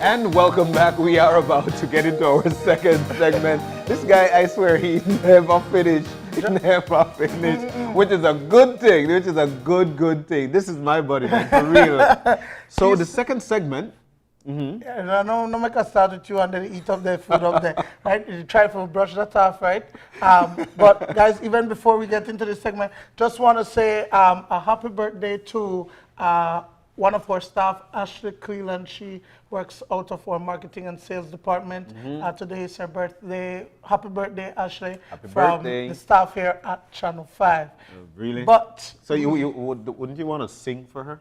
And welcome back. We are about to get into our second segment. This guy, I swear, he never finished. Never finished. Which is a good thing. Which is a good thing. This is my buddy, man, for real. So the second segment. Yeah, no make us start with you and then eat up the food up there, right? You try to brush that off, right? But guys, even before we get into this segment, just want to say a happy birthday to one of our staff, Ashley Cleland. She works out of our marketing and sales department. Today is her birthday. Happy birthday, Ashley. Happy from birthday. the staff here at Channel 5. Really? But So wouldn't you want to sing for her?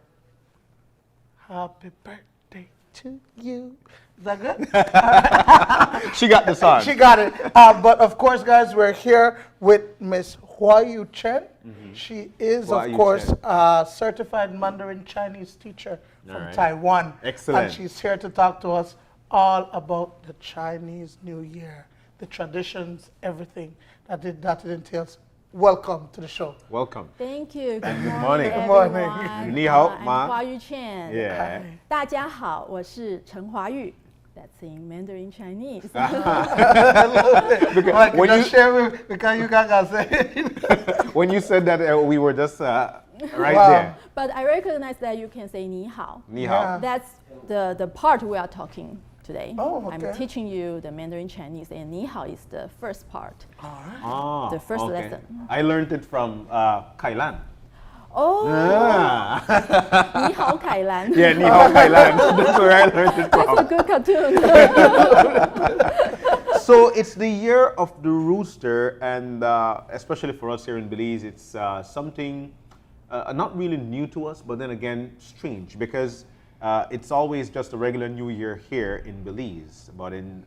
happy birthday to you. Is that good? She got the song. She got it. But of course, guys, we're here with Miss Chen. She is, of course, a certified Mandarin Chinese teacher from Taiwan. Excellent. And she's here to talk to us all about the Chinese New Year, the traditions, everything that it entails. Welcome to the show. Welcome. Thank you. Good morning. Good morning. everyone. 你好, I'm Ma. Huayu Chen. Yeah. 大家好，我是陈华玉。That's in Mandarin Chinese. Like, When just you- share with, because you guys say it. When you said that, we were just right Wow. there. But I recognize that you can say 你好. 你好. That's the part we are talking today. Oh, okay. I'm teaching you the Mandarin Chinese, and 你好 is the first part. Ah, The first okay. lesson. I learned it from Kailan. Oh, Ah. 你好凯兰. Yeah, 你好 Kailan. That's where I learned it That's a from. good cartoon. So it's the year of the rooster, and especially for us here in Belize, it's something not really new to us, but then again, strange, because it's always just a regular New Year here in Belize, but in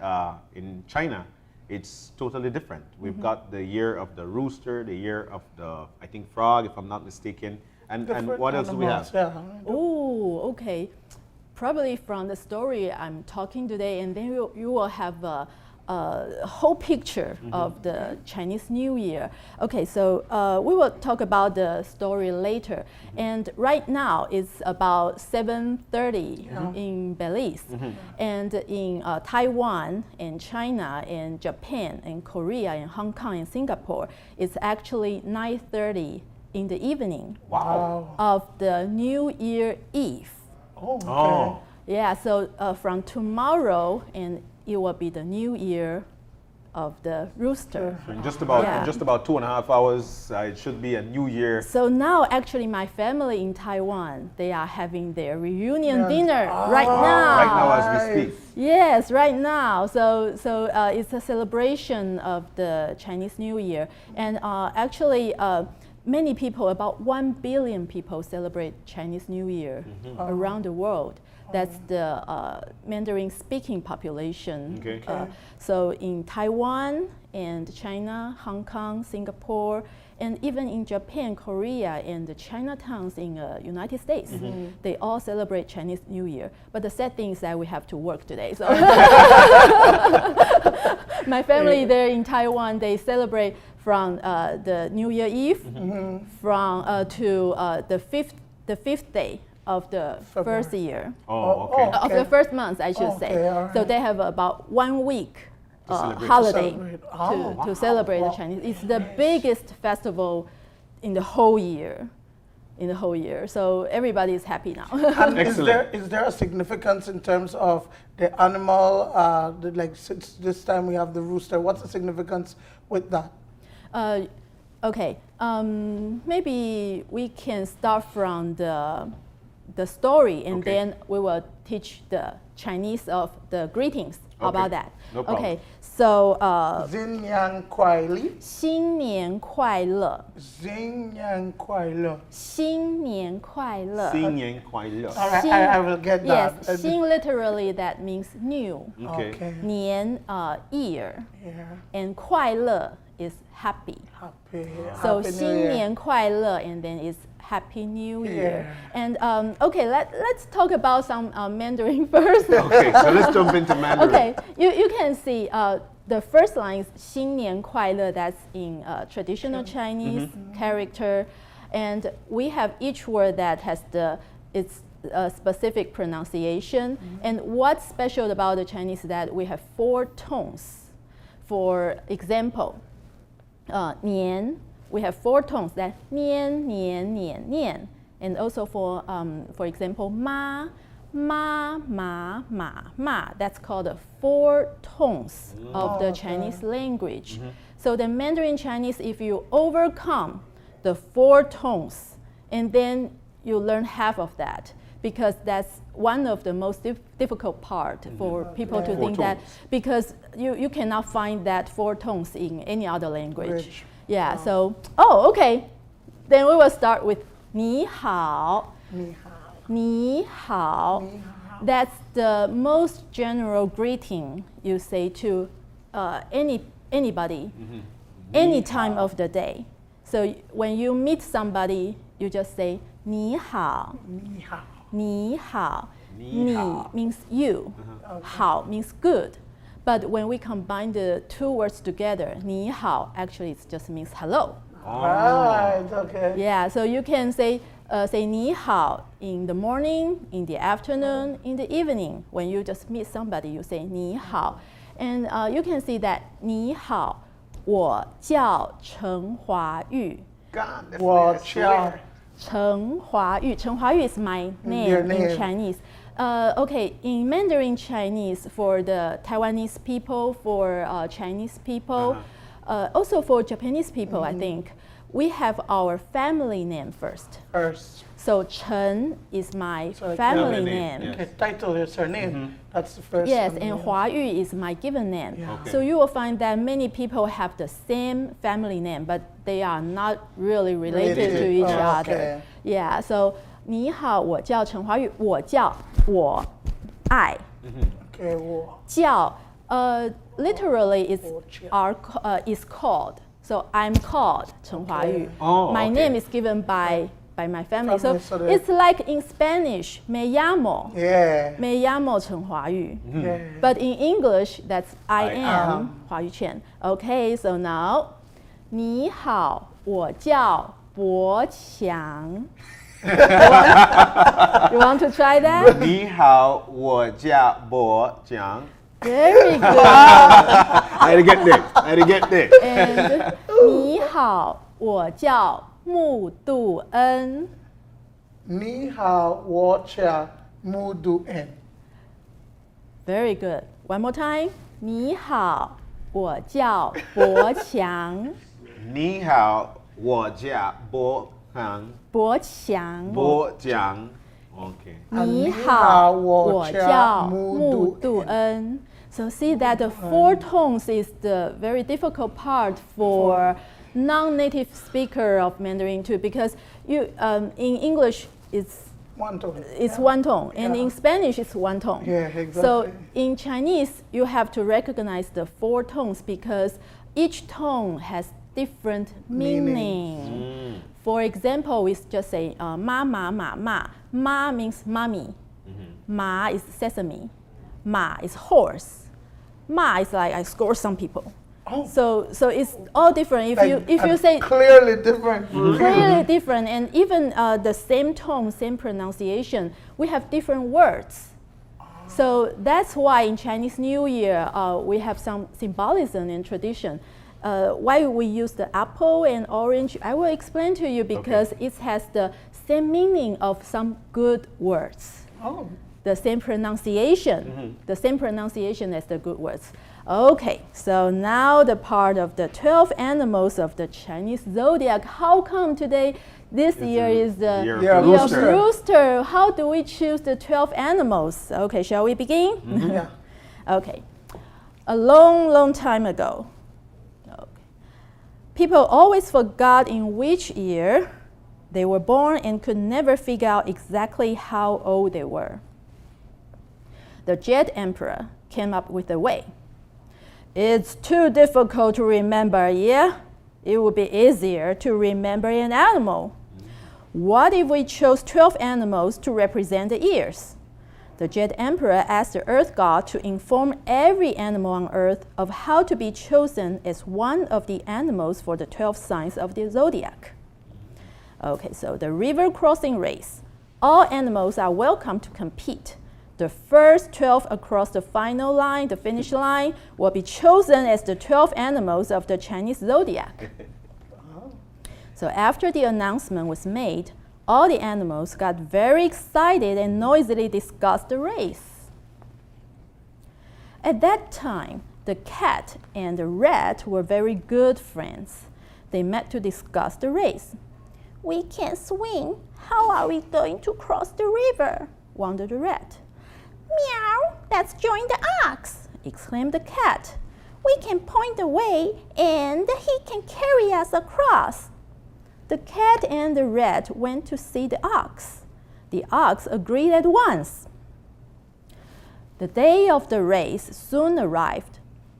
China, it's totally different. We've got the year of the rooster, the year of the, I think, frog, if I'm not mistaken, and what else do we have? Yeah. Oh, okay. Probably from the story I'm talking today, and then you will have a whole picture of the Chinese New Year. Okay, so we will talk about the story later. And right now it's about 7:30 in Belize, and in Taiwan and China and Japan and Korea and Hong Kong and Singapore, it's actually 9:30 in the evening Wow. of the New Year Eve. Oh, okay. Oh, Yeah, so from tomorrow, and it will be the New Year of the rooster. so in just about Yeah. 2.5 hours, it should be a new year. So now, actually, my family in Taiwan, they are having their reunion Yeah. dinner right now. Right now as we speak. Yes, right now. So it's a celebration of the Chinese New Year, and actually. Many people, about 1 billion people, celebrate Chinese New Year around the world. That's the Mandarin-speaking population. Okay. So in Taiwan and China, Hong Kong, Singapore, and even in Japan, Korea, and the Chinatowns in United States, they all celebrate Chinese New Year. But the sad thing is that we have to work today. So my family there in Taiwan, they celebrate from the New Year Eve from to the fifth day of the first year. Oh, okay. Of the first month, I should say. Okay, all So right. they have about 1 week celebrate. holiday Celebrate. to, Oh, to celebrate the Chinese. It's the biggest festival in the whole year. In the whole year, so everybody is happy now. And Excellent. is there a significance in terms of the animal? Like since this time we have the rooster, what's the significance with that? Okay, maybe we can start from the story, and Okay. then we will teach the Chinese of the greetings. How Okay. about that? No problem. Okay, so Xin Yang Kuai Li. 新年快乐， Xin Yang Kuai Le. 新年快乐。新年快乐. All right, Xin- I will get Yes, that. 新 literally that means new. Okay. 年 year, Yeah. and 快乐 is happy. Happy. So Happy New 新 Year. 年快乐, and then it's Happy New Year. Yeah. And okay, let's talk about some Mandarin first. Okay, so let's jump into Mandarin. Okay, you can see the first line is 新年快乐. That's in traditional Chinese character, and we have each word that has it's specific pronunciation. And what's special about the Chinese is that we have 4 tones. For example, Nian, we have 4 tones. That Nian, Nian, Nian, Nian. And also for example, Ma, Ma, Ma, Ma, Ma. That's called the 4 tones of the Chinese language. So the Mandarin Chinese, if you overcome the 4 tones, and then you learn half of that, because that's one of the most difficult part for people to think that, because you cannot find that 4 tones in any other language. Yeah, so, okay. Then we will start with Ni hao. Ni hao. Ni hao. Ni hao. That's the most general greeting you say to anybody, any time of the day. So when you meet somebody, you just say Ni hao. Ni hao. Ni hao. Ni hao. Ni means you. Hao means good. But when we combine the 2 words together, Ni hao, actually it just means hello. Right, okay. Yeah, so you can say Ni hao in the morning, in the afternoon, in the evening. When you just meet somebody, you say Ni hao. And you can see that Ni hao, 我叫陈华玉. God, that's 我 nice. 叫 Chen Huayu. Chen Huayu is my name Your in name. Chinese. Okay, in Mandarin Chinese, for the Taiwanese people, for Chinese people, also for Japanese people, I think, we have our family name first. First. So Chen is my So like family family name. name, Okay, title is her name. That's the first. Yes, one, and yeah. Huayu is my given name. Yeah. Okay. So you will find that many people have the same family name, but they are not really related to each other. Okay. Yeah, so 你好，我叫陈华玉，我爱 Okay, 我 literally is 我叫 is called. So I'm called Chen Huayu. Oh, My okay. name is given by my family. Family, So so that- it's like in Spanish, me llamo. Yeah. Me llamo Chen Huayu. Yeah. But in English, that's I I am Huayu Chen. Okay, so now, 你好，我叫博强. You want to try that? 你好，我叫博强. Very good. I had to get there. I had to get there. And 你好，我叫木杜恩. 你好，我叫木杜恩. Very good. One more time. 你好，我叫博强。你好，我叫博强。博强。博强. Okay. 你好，我叫木杜恩. So see that the 4 tones is the very difficult part for non-native speaker of Mandarin too, because you in English it's One tone. it's 1 tone, and in Spanish it's 1 tone. Yeah, exactly. So in Chinese you have to recognize the 4 tones because each tone has different meaning. For example, we just say ma ma ma ma. Ma means mommy. Ma is sesame. Ma is horse. Ma is like I score some people. Oh. So it's all different. If you say clearly different. clearly different, and even the same tone, same pronunciation, we have different words. So that's why in Chinese New Year we have some symbolism and tradition. Why we use the apple and orange, I will explain to you because it has the same meaning of some good words. Oh. The same pronunciation, the same pronunciation as the good words. Okay, so now the part of the 12 animals of the Chinese zodiac. How come today, this year is the year of Yeah, the year of rooster. rooster? How do we choose the 12 animals? Okay, shall we begin? Yeah. Okay, a long, long time ago, people always forgot in which year they were born and could never figure out exactly how old they were. The Jet Emperor came up with a way. It's too difficult to remember, yeah? It would be easier to remember an animal. What if we chose 12 animals to represent the years? The Jet Emperor asked the Earth God to inform every animal on Earth of how to be chosen as one of the animals for the 12 signs of the zodiac. Okay, so the river crossing race. All animals are welcome to compete. The first 12 across the final line, the finish line, will be chosen as the 12 animals of the Chinese Zodiac. So after the announcement was made, all the animals got very excited and noisily discussed the race. At that time, the cat and the rat were very good friends. They met to discuss the race. "We can't swim. How are we going to cross the river?" wondered the rat. "Meow, let's join the ox," exclaimed the cat. "We can point the way and he can carry us across." The cat and the rat went to see the ox. The ox agreed at once. The day of the race soon arrived.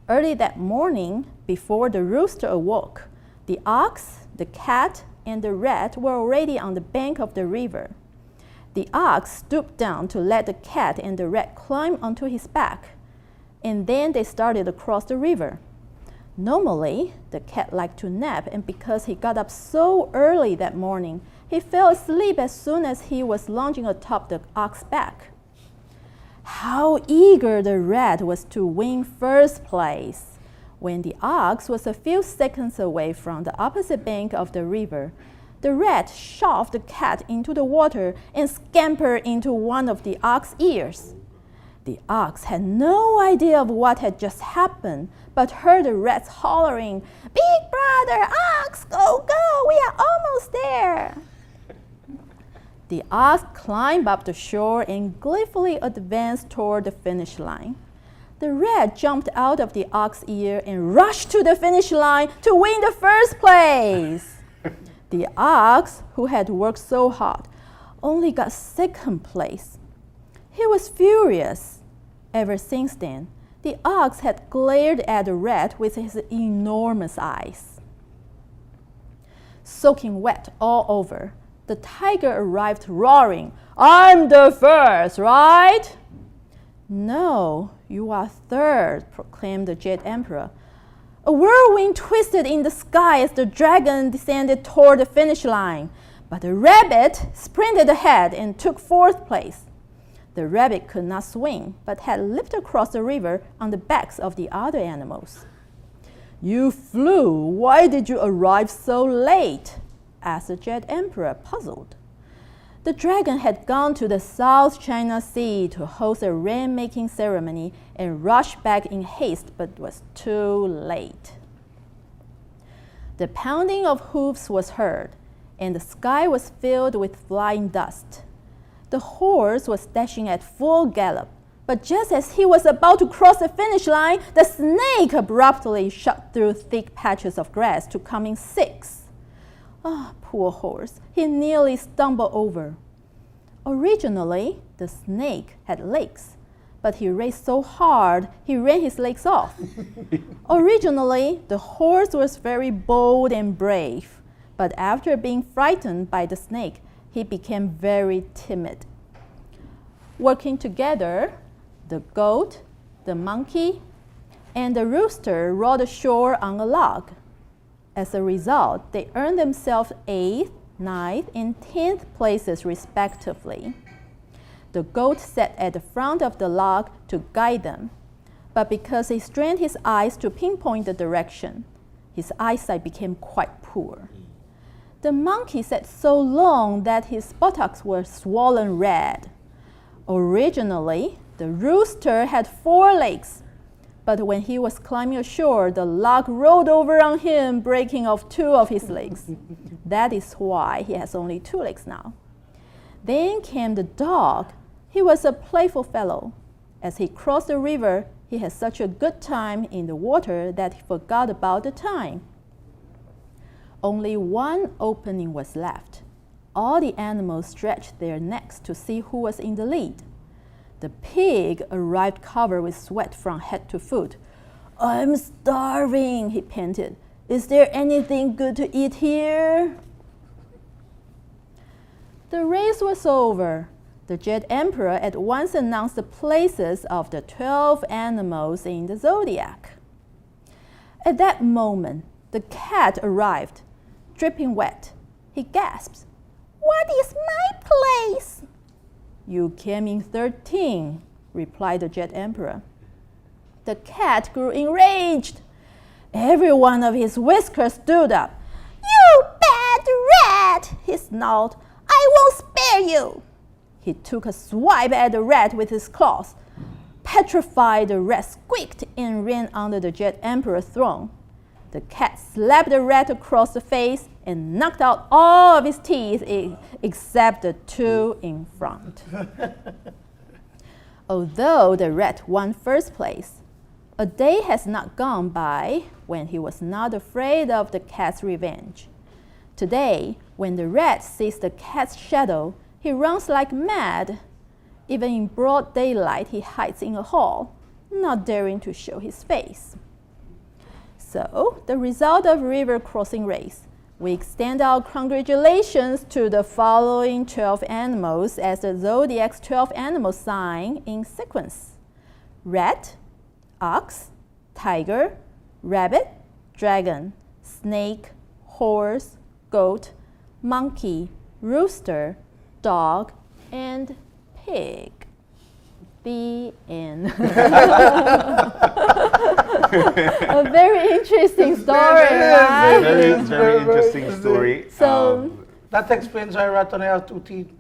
Early that morning, before the rooster awoke, the ox, the cat, and the rat were already on the bank of the river. The ox stooped down to let the cat and the rat climb onto his back, and then they started across the river. Normally, the cat liked to nap, and because he got up so early that morning, he fell asleep as soon as he was lounging atop the ox's back. How eager the rat was to win first place! When the ox was a few seconds away from the opposite bank of the river, the rat shoved the cat into the water and scampered into one of the ox's ears. The ox had no idea of what had just happened, but heard the rats hollering, "Big brother, ox, go, go, we are almost there." The ox climbed up the shore and gleefully advanced toward the finish line. The rat jumped out of the ox's ear and rushed to the finish line to win the first place. The ox, who had worked so hard, only got second place. He was furious. Ever since then, the ox had glared at the rat with his enormous eyes. Soaking wet all over, the tiger arrived roaring, "I'm the first, right?" "No, you are third," proclaimed the Jet Emperor. A whirlwind twisted in the sky as the dragon descended toward the finish line, but the rabbit sprinted ahead and took fourth place. The rabbit could not swim, but had leaped across the river on the backs of the other animals. "You flew. Why did you arrive so late?" asked the Jet Emperor, puzzled. The dragon had gone to the South China Sea to host a rain-making ceremony and rushed back in haste, but was too late. The pounding of hoofs was heard, and the sky was filled with flying dust. The horse was dashing at full gallop, but just as he was about to cross the finish line, the snake abruptly shot through thick patches of grass to come in sixth. Ah, poor horse, he nearly stumbled over. Originally, the snake had legs, but he raced so hard, he ran his legs off. Originally, the horse was very bold and brave, but after being frightened by the snake, he became very timid. Working together, the goat, the monkey, and the rooster rowed ashore on a log. As a result, they earned themselves 8th, 9th, and 10th places respectively. The goat sat at the front of the log to guide them, but because he strained his eyes to pinpoint the direction, his eyesight became quite poor. The monkey sat so long that his buttocks were swollen red. Originally, the rooster had 4 legs, but when he was climbing ashore, the log rolled over on him, breaking off 2 of his legs. That is why he has only 2 legs now. Then came the dog. He was a playful fellow. As he crossed the river, he had such a good time in the water that he forgot about the time. Only one opening was left. All the animals stretched their necks to see who was in the lead. The pig arrived covered with sweat from head to foot. "I'm starving," he panted. "Is there anything good to eat here?" The race was over. The Jet Emperor at once announced the places of the 12 animals in the Zodiac. At that moment, the cat arrived, dripping wet. He gasped, "What is my place?" You came in 13, replied the Jet Emperor. The cat grew enraged. Every one of his whiskers stood up. You bad rat, he snarled. I won't spare you. He took a swipe at the rat with his claws. Petrified, the rat squeaked and ran under the Jet Emperor's throne. The cat slapped the rat across the face and knocked out all of his teeth except the 2 in front. Although the rat won first place, a day has not gone by when he was not afraid of the cat's revenge. Today, when the rat sees the cat's shadow, he runs like mad. Even in broad daylight, he hides in a hall, not daring to show his face. So, the result of river crossing race. We extend our congratulations to the following 12 animals as the Zodiac's 12 animal sign in sequence. Rat, ox, tiger, rabbit, dragon, snake, horse, goat, monkey, rooster, dog, and pig. The end. A very interesting story, right? Very interesting story. So, that explains why rat only have 2 teeth.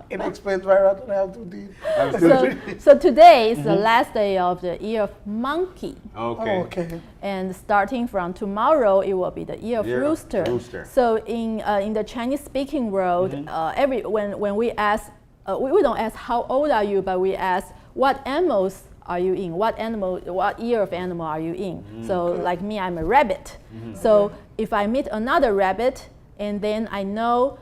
It explains why rat only have 2 teeth. so today is the last day of the year of monkey. Okay. Oh, okay. And starting from tomorrow, it will be the year of rooster. So in the Chinese-speaking world, when we ask, we don't ask how old are you, but we ask what animals are you in? What year of animal are you in? So like me, I'm a rabbit. So if I meet another rabbit, and then I know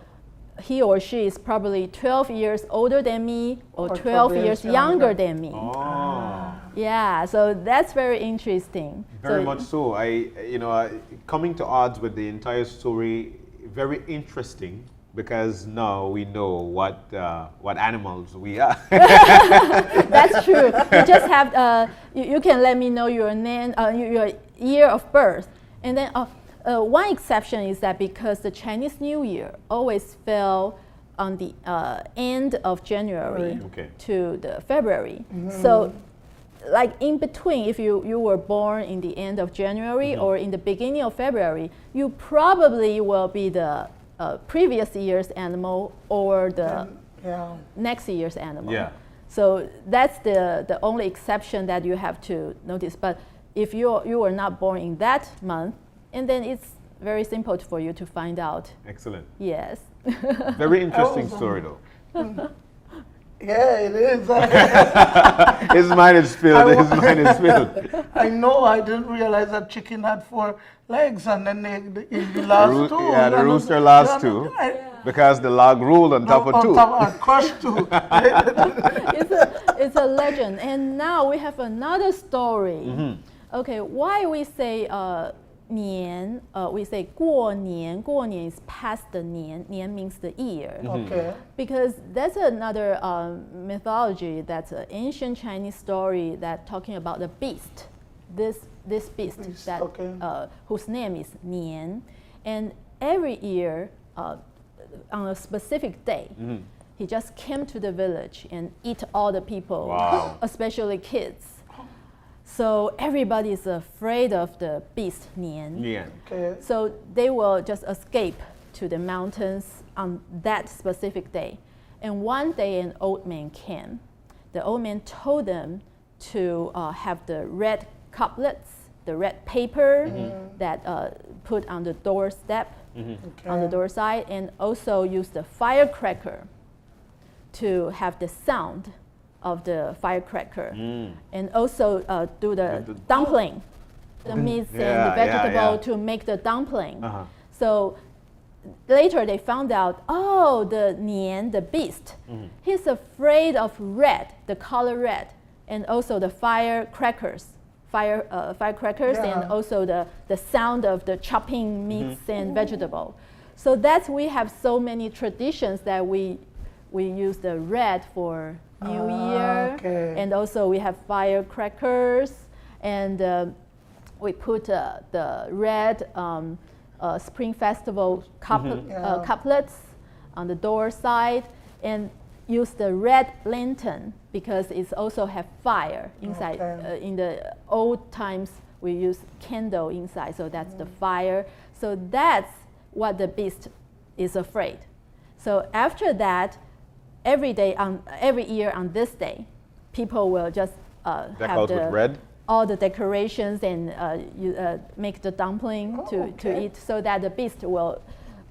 he or she is probably 12 years older than me or 12 years younger than me. Oh. Yeah, so that's very interesting. Very much so. Coming to odds with the entire story, very interesting. Because now we know what animals we are. That's true. You just have you can let me know your name, your year of birth, and then one exception is that because the Chinese New Year always fell on the end of January to the February, so like in between, if you were born in the end of January or in the beginning of February, you probably will be the previous year's animal or the next year's animal. Yeah. So that's the only exception that you have to notice. But if you were not born in that month, and then it's very simple for you to find out. Excellent. Yes. Very interesting story though. Yeah, it is. His mind is filled. I know. I didn't realize that chicken had 4 legs, and then the last 2. Yeah, the rooster last 2, because the log ruled on top of 2. On top of crushed 2. It's a legend. And now we have another story. Okay, why we say Nian, we say 过年. 过年 is past the Nian. Nian means the year. Okay. Because that's another mythology, that's an ancient Chinese story that talking about the beast. This beast that whose name is Nian, and every year on a specific day, he just came to the village and eat all the people, especially kids. So everybody is afraid of the beast Nian. Okay. So they will just escape to the mountains on that specific day. And one day an old man came. The old man told them to have the red couplets, the red paper that put on the doorstep, on the door side, and also use the firecracker to have the sound of the firecracker, and also do the dumpling, the meat and the vegetable to make the dumpling. So later they found out, the Nian, the beast, he's afraid of red, the color red, and also the firecrackers, and also the sound of the chopping meats and vegetable. So that's, we have so many traditions that we use the red for New Year, and also we have firecrackers, and we put the red Spring Festival couplets on the door side, and use the red lantern because it's also have fire inside. Okay. In the old times, we use candle inside, so that's the fire. So that's what the beast is afraid. So after that, every year on this day, people will just Deck have out with red. all the decorations and make the dumpling to eat, so that the beast will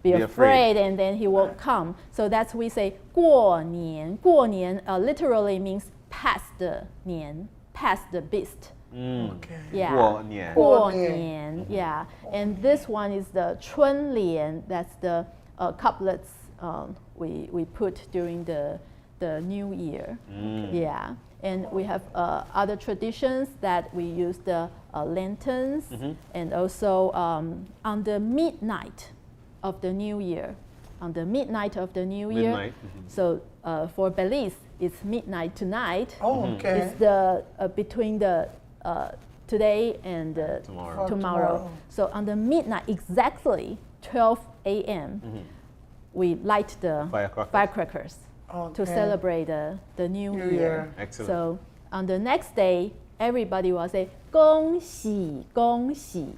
be afraid and then he won't come. So that's we say 过年. 过年 literally means past the 年, past the beast. Okay. Yeah. 过年. 过年, yeah. And this one is the 春联. That's the couplets we put during the New Year. Yeah. And we have other traditions that we use the lanterns, and also on the midnight of the New Year. On the midnight of the New Year. So for Belize, it's midnight tonight. Oh, okay. It's the between the today and tomorrow. So on the midnight, exactly 12 a.m., we light the firecrackers to celebrate the New Year. Excellent. So on the next day, everybody will say 恭喜恭喜.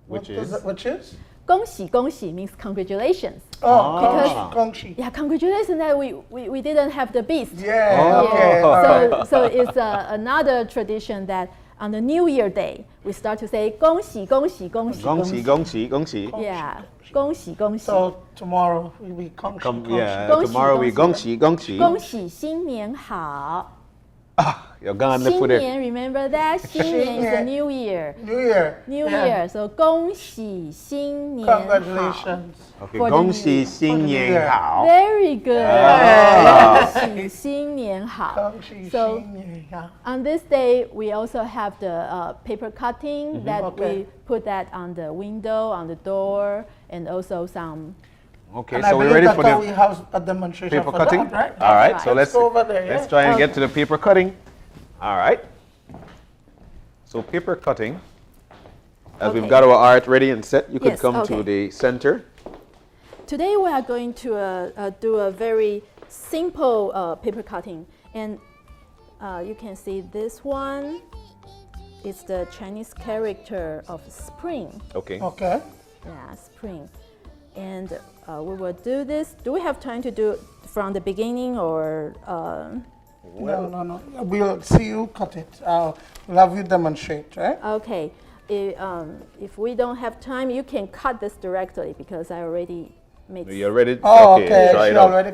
Which is? Which is? 恭喜恭喜 means congratulations. Oh, Because- gongshi. Yeah, congratulations that we didn't have the beast. Yeah. Oh. Okay. all right. So it's another tradition that on the New Year day, we start to say 恭喜恭喜恭喜 恭喜恭喜恭喜. Yeah, 恭喜恭喜. So tomorrow we be gongshi. Yeah, Gongxi, tomorrow we gongxi. 恭喜恭喜. 恭喜新年好. You're gone left 新 with it. 年, remember that? 新年 is the 新年. New Year. New Year. New Yeah. Year. So 恭喜新年好. Congratulations. Okay, For the 恭喜新年好. Very good. Ah. 恭喜新年好. Gongshi, So 新年, yeah. on this day, we also have the paper cutting that Okay. we put that on the window, on the door, and also some. Okay, And so I we're believe ready that for the we have a demonstration paper for cutting. that, right? All right, That's so right. let's Go over there, let's yeah. try and get to the paper cutting. All right. So paper cutting. As we've Okay. got our art ready and set, you could Yes, come to okay. the center. Today we are going to do a very simple paper cutting, and you can see this one is the Chinese character of spring. Okay. Okay. Yeah, spring. And we will do this. Do we have time to do it from the beginning or? No. We'll see you cut it. We'll have you demonstrate, right? Okay. If we don't have time, you can cut this directly because I already made. You're ready? Oh, okay. Try She it out. already.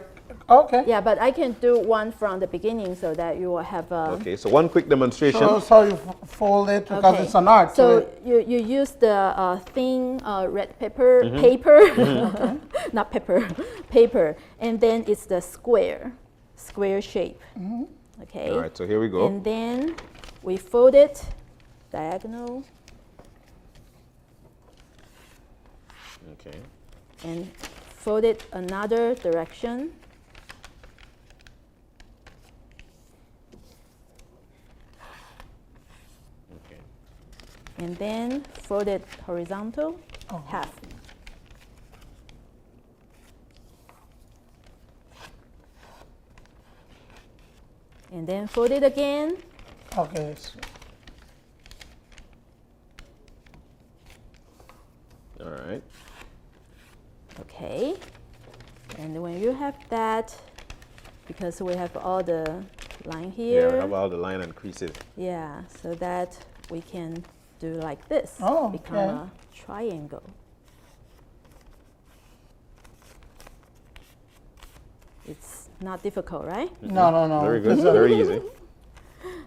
Okay. Yeah, but I can do one from the beginning so that you will have. Okay, so one quick demonstration. So you fold it because Okay. it's an art. So you use the thin red paper, not pepper, paper, and then it's the square shape. Okay. All right, so here we go. And then we fold it diagonal Okay. and fold it another direction. Okay. And then fold it horizontal, half. And then fold it again. Okay. All right. Okay. And when you have that, because we have all the line here. Yeah, we have all the line and creases. Yeah, so that we can do like this. Oh, become okay. a triangle. It's not difficult, right? No. Very good. Very easy.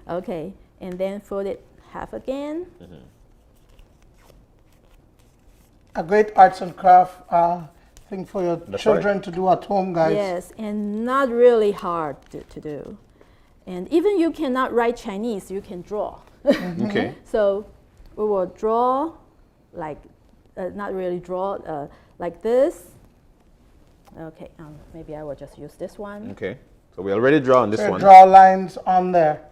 Okay, and then fold it half again. A great arts and craft thing for your That's children to do at home, guys. Yes, and not really hard to do. And even you cannot write Chinese, you can draw. Okay. So we will draw like, not really draw, like this. Okay, maybe I will just use this one. Okay. So we already draw on this So one. draw lines on there.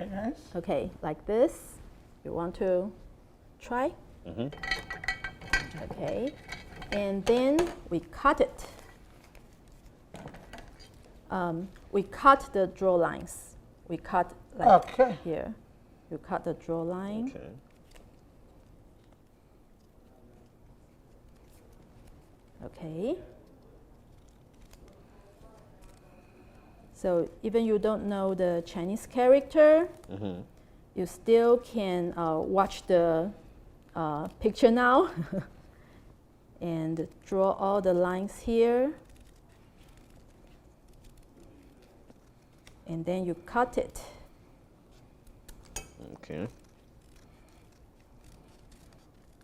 Okay, guys. Okay, like this. You want to try? Okay, and then we cut it. we cut the draw lines. We cut like Okay. here. You cut the draw line. Okay. Okay. So even you don't know the Chinese character, you still can watch the picture now and draw all the lines here. And then you cut it. Okay.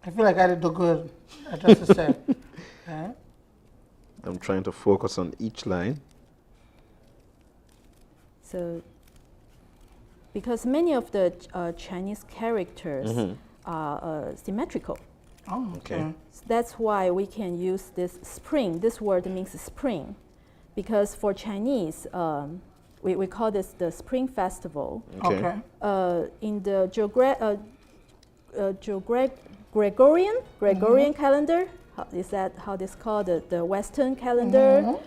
I feel like I did do good. I just said. Okay. I'm trying to focus on each line. So, because many of the Chinese characters are symmetrical. Oh, Okay. So that's why we can use this spring. This word means spring. Because for Chinese, we call this the Spring Festival. Okay. In the Gregorian calendar, is that how this called? The Western calendar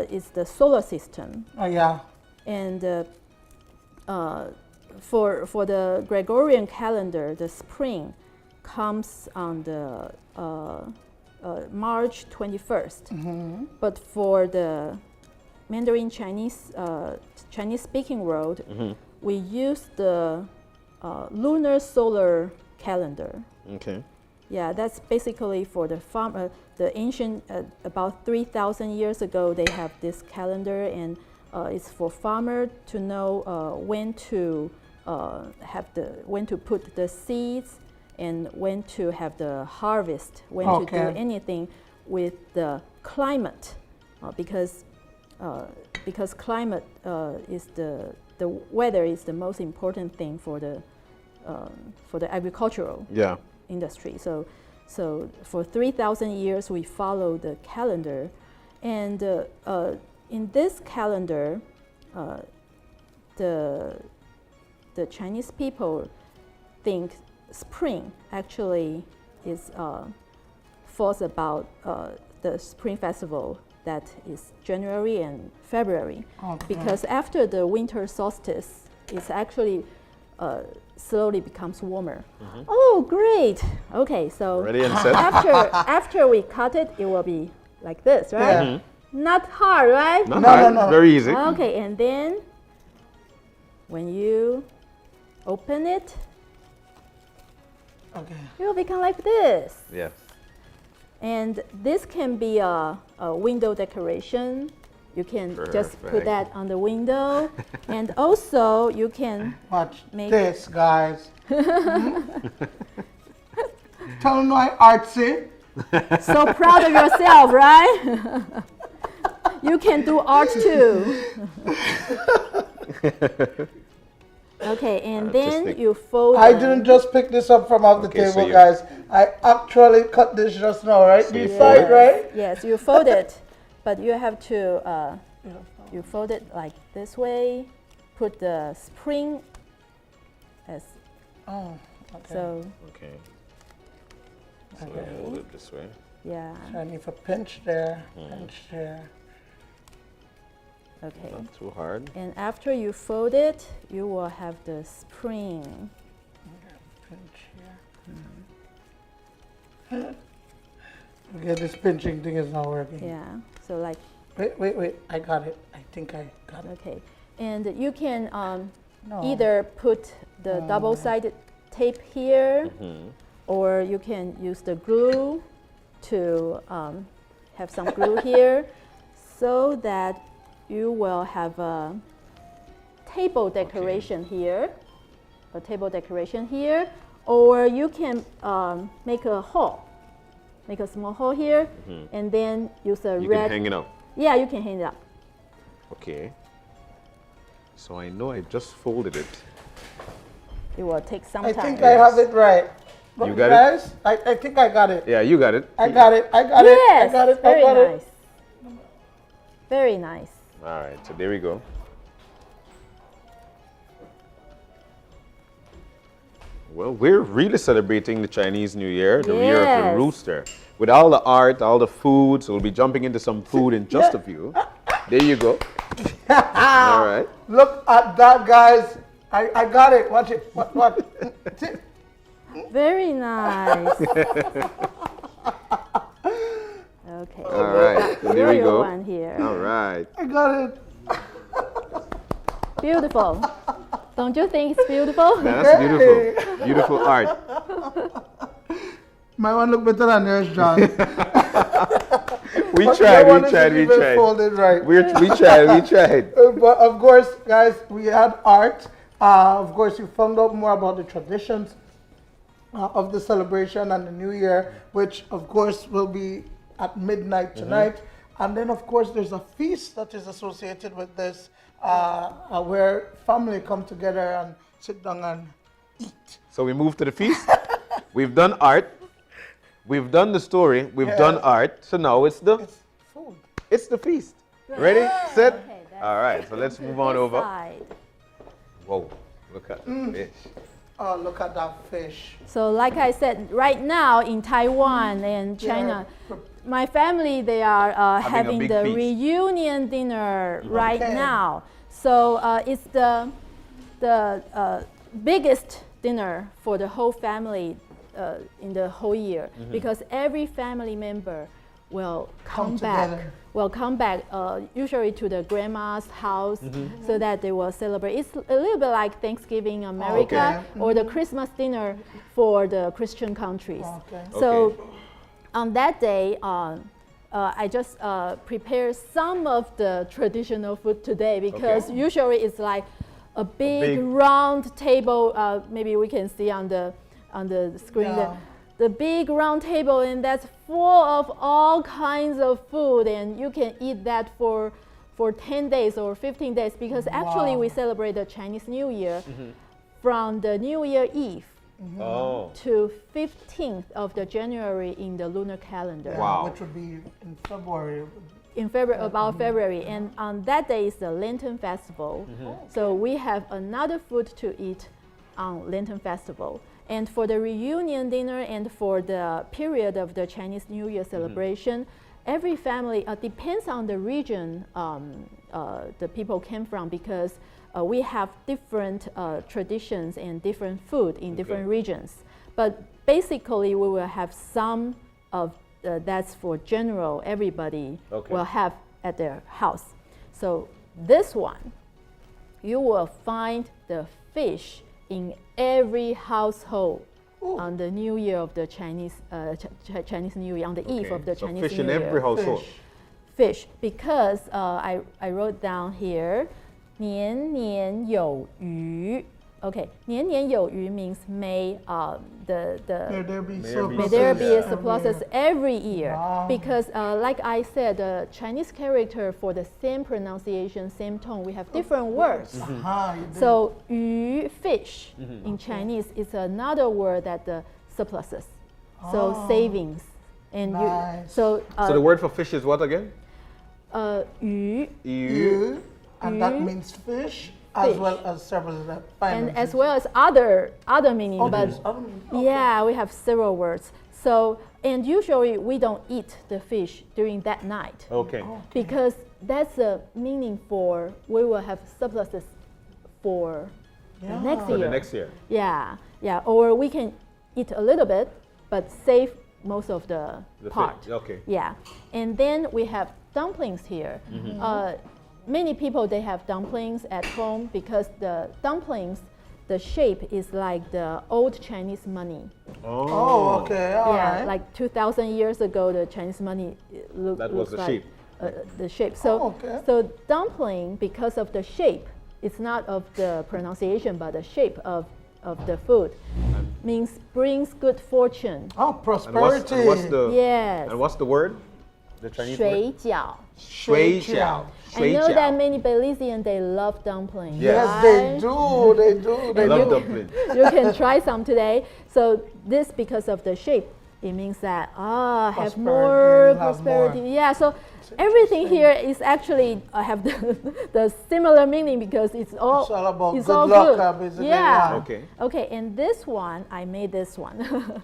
is the solar system. Oh, yeah. And for the Gregorian calendar, the spring comes on the March 21st. But for the Mandarin Chinese speaking world, we use the lunar solar calendar. Okay. Yeah, that's basically for the the ancient, about 3,000 years ago, they have this calendar, and it's for farmer to know when to when to put the seeds and when to have the harvest, when to do anything with the climate, because climate is the weather is the most important thing for the agricultural industry. So for 3,000 years we follow the calendar, and in this calendar, the Chinese people think spring actually is falls about the Spring Festival that is January and February, because after the winter solstice, it's actually slowly becomes warmer. Oh, great! Okay, so Ready and set. after we cut it, it will be like this, right? Yeah. Not hard, right? Not hard, very easy. Okay, and then when you open it, it will become like this. Yes. And this can be a window decoration. You can just put that on the window. And also you can Watch make this, guys. Tell them I artsy. so proud of yourself, right? You can do art too. Okay, and then you fold I them. didn't just pick this up from off the Okay, so table, you- guys. I actually cut this just now, right? So You you saw fold it, right? Yes, you fold it, but you have to you fold it like this way. Put the spring as Oh, okay. so. Okay. So I fold it this way. Yeah. So I need a pinch there, pinch there. Okay. Not too hard. And after you fold it, you will have the spring. Pinch here. Okay, this pinching thing is not working. Yeah. So like Wait. I got it. I think I got it. okay, and you can No. either put the double-sided tape here, or you can use the glue to have some glue here, so that you will have a table decoration here, or you can make a hole, make a small hole here, and then use a You red. can hang it up. Yeah, you can hang it up. Okay. So I know I just folded it. It will take some I time. think I have it right. You got it? guys, I think I got it. Yeah, you got it. I got it. Yes, I got it. very I got nice. it. Very nice. All right, so there we go. Well, we're really celebrating the Chinese New Year, the year of the Yes. rooster. With all the art, all the food, so we'll be jumping into some food in just a few. There you go. All right. Look at that, guys. I got it. Watch it. What? See? Very nice. Okay. All right. So there we Royal go. one here. All right. I got it. Beautiful. Don't you think it's beautiful? That's beautiful. Beautiful art. My one look better than yours, John. We But tried. your one We isn't tried. We even tried. folded right. We tried. We tried. But of course, guys, we had art. Of course, you found out more about the traditions of the celebration and the New Year, which of course will be at midnight tonight. And then of course there's a feast that is associated with this, where family come together and sit down and eat. So we moved to the feast. We've done art. We've done the story. We've done art. So now it's the Food. it's the feast. Ready, set. Okay, that's All right. So let's move on this over. side. Whoa! Look at the fish. Oh, look at that fish. So like I said, right now in Taiwan and China, my family, they are Having a having big the feast. reunion dinner right Okay. now. So it's the biggest dinner for the whole family in the whole year, because every family member will come back. together. Will come back usually to the grandma's house so that they will celebrate. It's a little bit like Thanksgiving in America or the Christmas dinner for the Christian countries. Okay. So Okay. on that day, I just prepare some of the traditional food today because usually it's like a big round table. Maybe we can see on the screen. Yeah. The big round table, and that's full of all kinds of food, and you can eat that for 10 days or 15 days, because actually we celebrate the Chinese New Year from the New Year Eve Oh. to 15th of the January in the lunar calendar. Wow. Which would be in February. In February, about February, and on that day is the Lantern Festival. So we have another food to eat on Lantern Festival. And for the reunion dinner and for the period of the Chinese New Year celebration, every family depends on the region the people came from, because we have different traditions and different food in different regions. But basically, we will have some of that's for general, everybody will have at their house. So this one, you will find the fish in every household on the New Year of the Chinese Chinese New Year, on the eve of the So Chinese fish New in Year. every household. Fish, because I wrote down here, 年年有余. Okay, 年年有余 means may May there be may there be a surpluses surpluses every year. Wow. Because like I said, the Chinese character for the same pronunciation, same tone, we have different words. You did. So 鱼 fish in Chinese is another word that the surpluses. So savings. And Nice. so So the word for fish is what again? 鱼 You, and that Yu. means fish, as Fish. well as several other and as well as other meaning, but okay. yeah, we have several words. So, and usually we don't eat the fish during that night Okay. because that's the meaning for we will have surpluses for the next For year. the next year. Yeah, yeah, or we can eat a little bit, but save most of the The part. fish. Okay. Yeah, and then we have dumplings here. Many people, they have dumplings at home because the dumplings, the shape is like the old Chinese money. Oh, okay, all right. Like 2,000 years ago, the Chinese money That was looks the like shape. The shape. So, okay. so dumpling, because of the shape, it's not of the pronunciation, but the shape of the food, means brings good fortune. Oh, prosperity. Yes. And what's the word? The Chinese word? 水饺. 水饺. I know that many Belizeans, they love dumplings. Yes. Yes, they right? do. They do. They I love do. dumplings. You can try some today. So this, because of the shape, it means that have Prosperity, more you have prosperity. more. Yeah. So everything here is actually have the similar meaning because it's all It's all about it's good all luck, good. basically, Yeah. yeah. Okay. Okay. And this one, I made this one.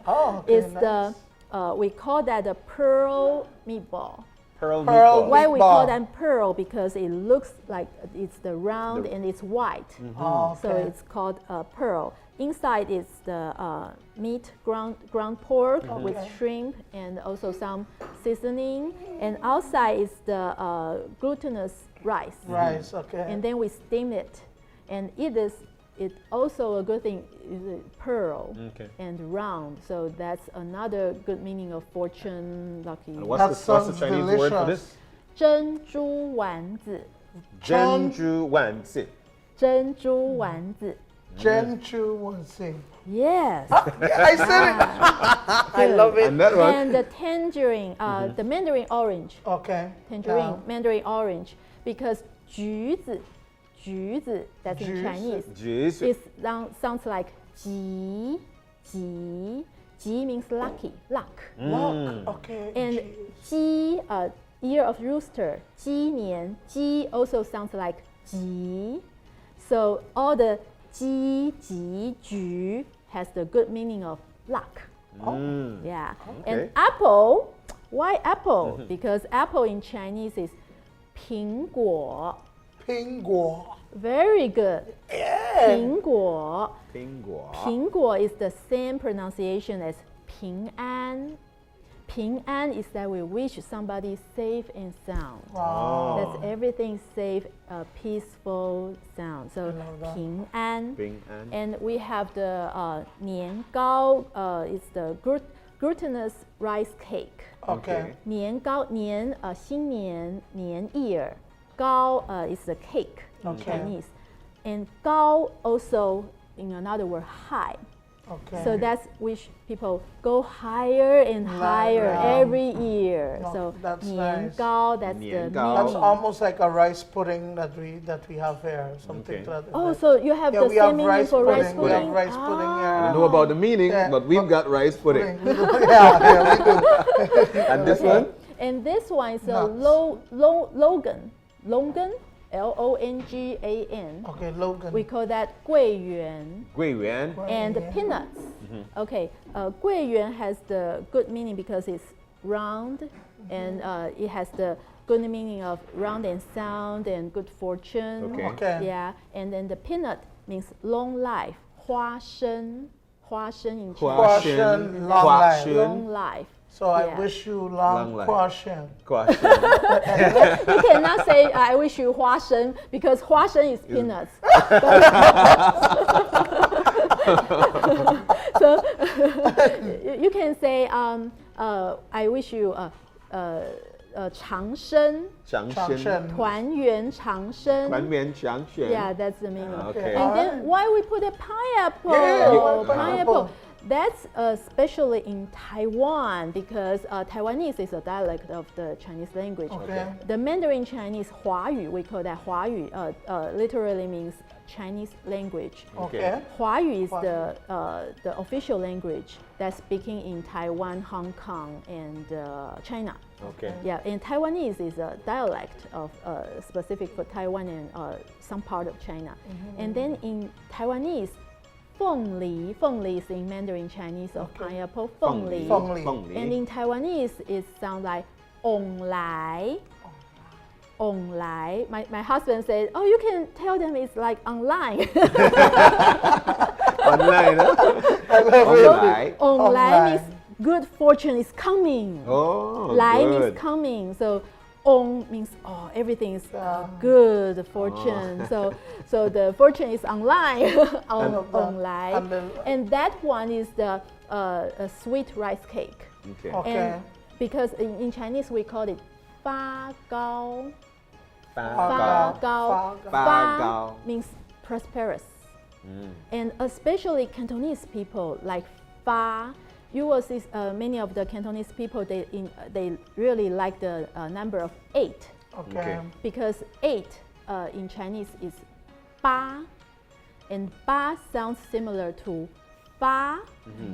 Oh, okay, It's nice. the we call that the pearl meatball. Pearl Pearl meatball. Why we call Meatball. them pearl? Because it looks like it's the round and it's white. Oh, So okay. it's called pearl. Inside is the meat, ground pork with shrimp and also some seasoning. And outside is the glutinous rice. Rice, okay. And then we steam it. And it also a good thing is pearl Okay. and round. So that's another good meaning of fortune, lucky. What's That the sounds Chinese word for delicious. this? 珍珠丸子，珍珠丸子。珍珠丸子。 Genchu Wonsi. Yes. I said it. I love it. And that one. And the tangerine, the Mandarin orange, Okay. tangerine, Mandarin orange, because 橘子, 橘子, that's in 橘子 Chinese, Juice. it sounds like 吉, 吉, 吉 means lucky, luck. Look, okay. And geez. 鸡, year of rooster, 鸡年, 鸡 also sounds like 吉. So all the 鸡, 吉, 橘 has the good meaning of luck. Yeah. And Okay. apple, why apple? Because apple in Chinese is 苹果. Pinguo. Very good. Yeah. 苹果. 苹果。苹果 is the same pronunciation as 平安. 平安 is that we wish somebody safe and sound. Wow. That's everything safe, peaceful sound. So love that. 平安. 平安。 And we have the 年糕, it's the glutinous rice cake. Okay. 年糕, 年, 新年, 年year. 糕 is the cake in Okay. Chinese. And 高 also, in another word, high. Okay. So that's which people go higher and higher Wow. every year. No, So that's 年 nice. 糕, that's the 年糕. That's meaning. almost like a rice pudding that we have here, something Okay. to that Oh, effect. so you have Yeah, the we have same meaning rice for rice pudding. We have pudding? rice pudding, I yeah. don't know about the meaning, Yeah, but we've got rice pudding. Yeah, we do. And this one? And this one is a Nuts. Logan, Longan. Okay, Logan. We call that 桂圆. 桂圆。 And the peanuts. Okay, 桂圆 has the good meaning because it's round and it has the good meaning of round and sound and good fortune. Okay. Okay. Yeah, and then the peanut means long life. 花生 in Chinese. 花生。 Long life. Long life. So I Yeah. wish you Long long life. question. 花生。 You cannot say I wish you 花生 because 花生 is peanuts. So you can say I wish you 长生,长长生。生.团圆长生. 团圆长生。 Yeah, that's the meaning. Okay. And then why we put a pineapple? Yeah, Pineapple. That's especially in Taiwan because Taiwanese is a dialect of the Chinese language. Okay. The Mandarin Chinese 华语, we call that 华语, literally means Chinese language. Okay. 华语 is the official language that's speaking in Taiwan, Hong Kong, and China. Okay. Yeah, and Taiwanese is a dialect of specific for Taiwan and some part of China. And then in Taiwanese, 凤梨 is in Mandarin Chinese of pineapple, 凤梨. 凤梨. And in Taiwanese, it sounds like 翁来. My husband said, oh, you can tell them it's like online. Online. I love it. Online. 翁来 Online. means good fortune is coming. Oh, 来 good. means coming. So 翁 means everything is good fortune. So the fortune is online. 翁来. And that one is the a sweet rice cake. Okay. Okay. And because in Chinese we call it 发糕. 发糕。发糕. 发糕。 means prosperous. And especially Cantonese people like fa. You will see many of the Cantonese people, they really like the number of 8 Okay. because 8 in Chinese is 八, and 八 sounds similar to 发,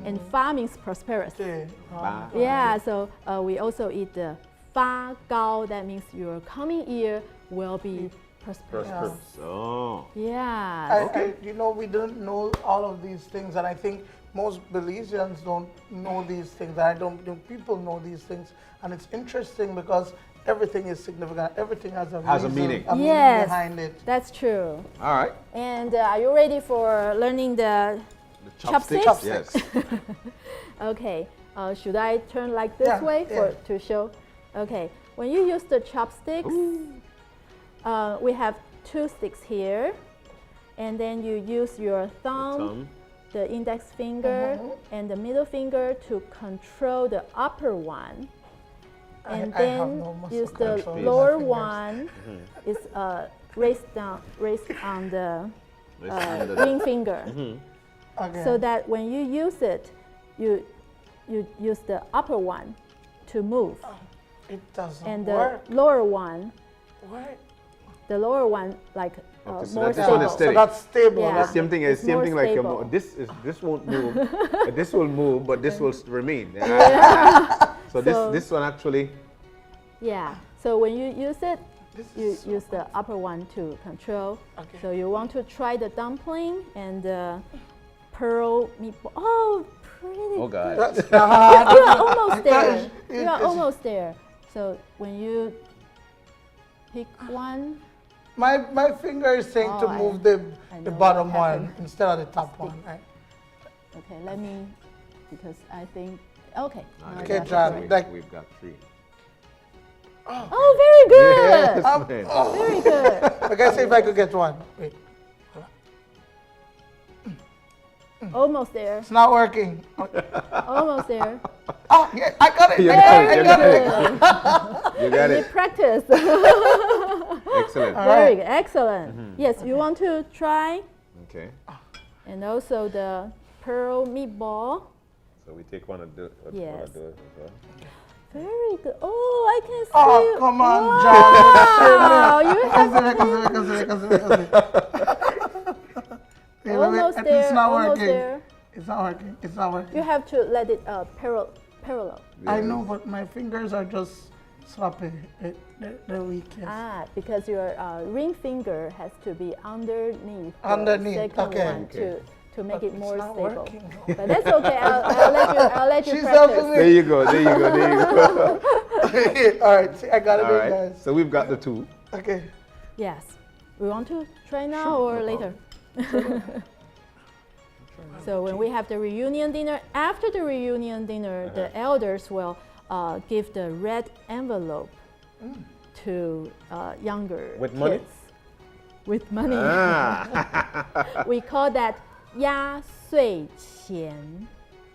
and 发 means prosperous. Okay. Ba. Yeah, so we also eat the 发糕. That means your coming year will be prosperous. Prosperous. Oh. Yeah. You know, we don't know all of these things, and I think most Belizeans don't know these things. People know these things, and it's interesting because everything is significant. Everything has a Has a reason, meaning. a meaning Yes, behind it. that's true. All right. And are you ready for learning the The chopsticks? Yes. Okay. Should I turn like this Yeah, way yeah. to show? Okay. When you use the chopsticks, we have 2 sticks here, and then you use your thumb, the index finger, and the middle finger to control the upper one, and I then have no muscle use the control with my lower fingers. one is raised on the Let's do ring finger, Okay. so that when you use it, you use the upper one to move, it doesn't and the work. lower one, What? the lower one like Okay, so more that's one stable. is steady. So that's stable. Yeah. That's Same thing as It's more like stable. this won't move. But this will move, but this will remain. So this one actually. Yeah. So when you use it, This you is so use the upper one to control. Okay. So you want to try the dumpling and the pearl meatball. Oh, pretty. Oh God. That's, You are almost there. gosh, You are it's- almost there. So when you pick one, my finger is saying to Oh, move I the know bottom what one happened. instead of the top one. Right? okay, let me, because I think, okay. now Okay, that's John, correct. like- We've got 3. Oh, very good. Yes, man. Very good. Okay, see if I could get one. Wait, Almost there. it's not working. Almost there. Oh, yeah, I got it. You I got got it, it. you I got got it. You got You it. practice. Excellent. Very good. Excellent. Yes, you want to try, Okay. and also the pearl meatball. So we take one of the. Yes. As well. Very good. Oh, I can see. Oh, you. come on, Wow, you have almost It's there. not Almost working. there. It's not working. It's not working. You have to let it parallel. I know, but my fingers are just sloppy. They're weak. Yes. Ah, because your ring finger has to be underneath. Underneath, The second okay. one to make it It's more not stable. working. But that's okay. I'll let you She's practice. helping There you go. There you go. There you go. All right, see, I got it All in, right. guys. So we've got the 2. Okay. Yes. We want to try now or later? So when we have the reunion dinner, after the reunion dinner, the elders will give the red envelope to younger With money? kids. With money. Ah. We call that 压岁钱.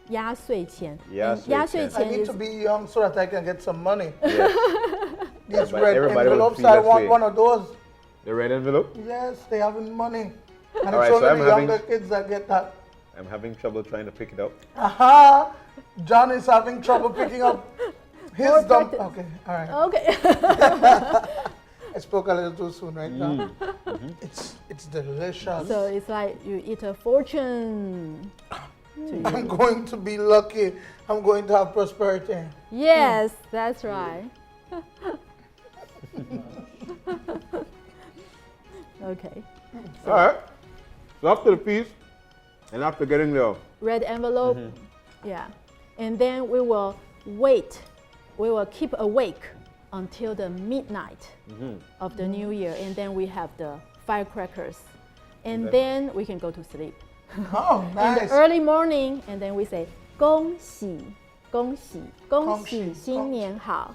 压岁钱. And 压岁钱. 压岁 I 钱 need is to be young so that I can get some money. Yes. These But red everybody would envelopes, feel I that want way. one of those. The red envelope. Yes, they having money. And All right, it's so only I'm the having- younger kids that get that. I'm having trouble trying to pick it up. Aha! John is having trouble picking up his More dump. practice. Okay, all right. okay. I spoke a little too soon right now. Mm-hmm. It's delicious. So it's like you eat a fortune. I'm going to be lucky. I'm going to have prosperity. Yes, that's right. Okay. All right. So after the feast, and after getting the Red envelope. Yeah. And then we will wait. We will keep awake until the midnight of the new year. And then we have the firecrackers. And then we can go to sleep. Oh, In nice. the early morning, and then we say, 恭喜,恭喜,恭喜,恭喜,新年好.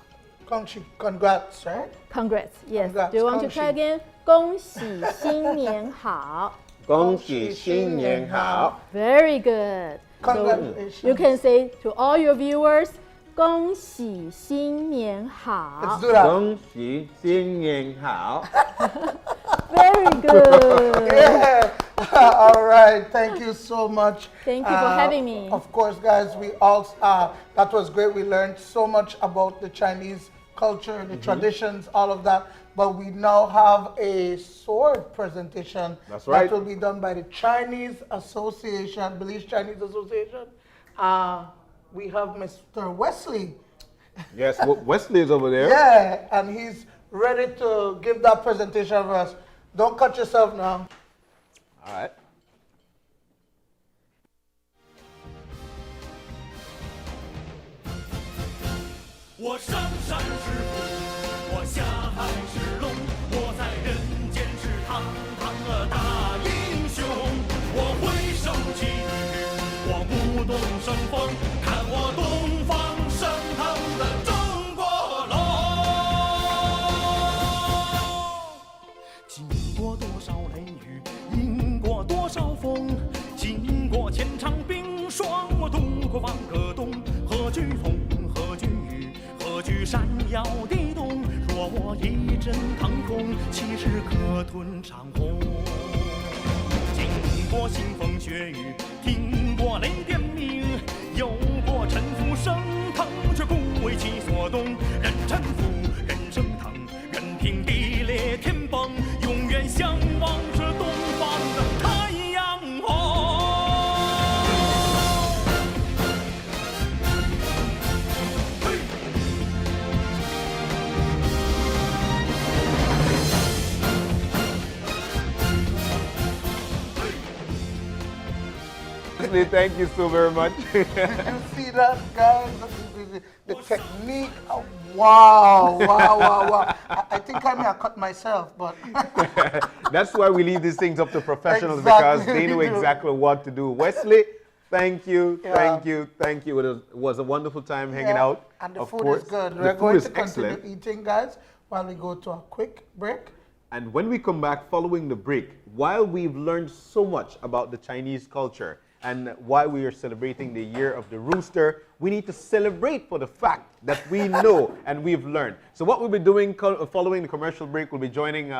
Congrats, right? Congrats. Yes. Congrats, Do you want to 恭喜. try again? 恭喜新年好. 恭喜新年好. Very good. So Congratulations. you can say to all your viewers, 恭喜新年好. Let's do that. 恭喜新年好. Very good. Yeah. All right. Thank you so much. Thank you for having me. Of course, guys, we all that was great. We learned so much about the Chinese culture, the traditions, all of that. But we now have a sword presentation. That's right. That will be done by the Chinese Association, Belize Chinese Association. We have Mr. Wesley. Yes, Wesley is over there. Yeah, and he's ready to give that presentation for us. Don't cut yourself now. All right. 我上山是虎，我下海是龙，我在人间是堂堂的大英雄。我挥手起雨，我舞动生风，看我东方升腾的中国龙。经过多少雷雨，迎过多少风，经过千场冰霜，我渡过万个冬。何惧风，何惧雨，何惧山摇地动？若我一阵腾空，岂是可吞长虹？经过腥风血雨，听过雷电鸣，有过沉浮升腾，却不为其所动。任沉浮，任升腾，任凭地裂天崩，永远向往着东方的太阳红。Thank you so very much. Did you see that, guys? The technique. Oh, wow, wow, wow, wow. I think I may have cut myself, but. That's why we leave these things up to professionals, Exactly, because they know we do. exactly what to do. Wesley, thank you, Yeah. thank you, thank you. It was a wonderful time hanging Yeah, out. And the of food course. is good. The We're food going is to continue excellent. eating, guys, while we go to a quick break. And when we come back following the break, while we've learned so much about the Chinese culture and why we are celebrating the year of the rooster, we need to celebrate for the fact that we know and we've learned. So what we'll be doing following the commercial break, we'll be joining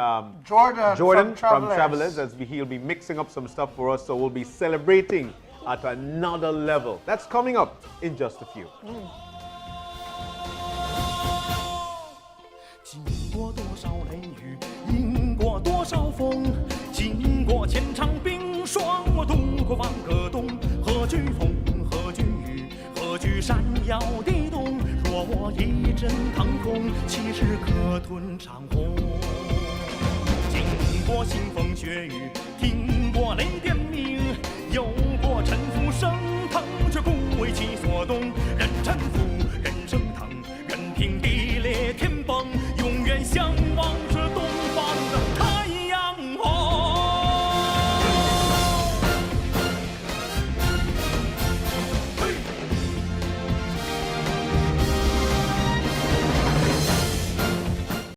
Jordan from Travelers, as he'll be mixing up some stuff for us. So we'll be celebrating at another level. That's coming up in just a few. 经过多少雷雨，迎过多少风，经过千场冰霜，我渡过万个冬。何惧风，何惧雨，何惧山摇地动？若我一阵腾空，岂是可吞长虹？经过腥风血雨，听过雷电鸣，有过沉浮升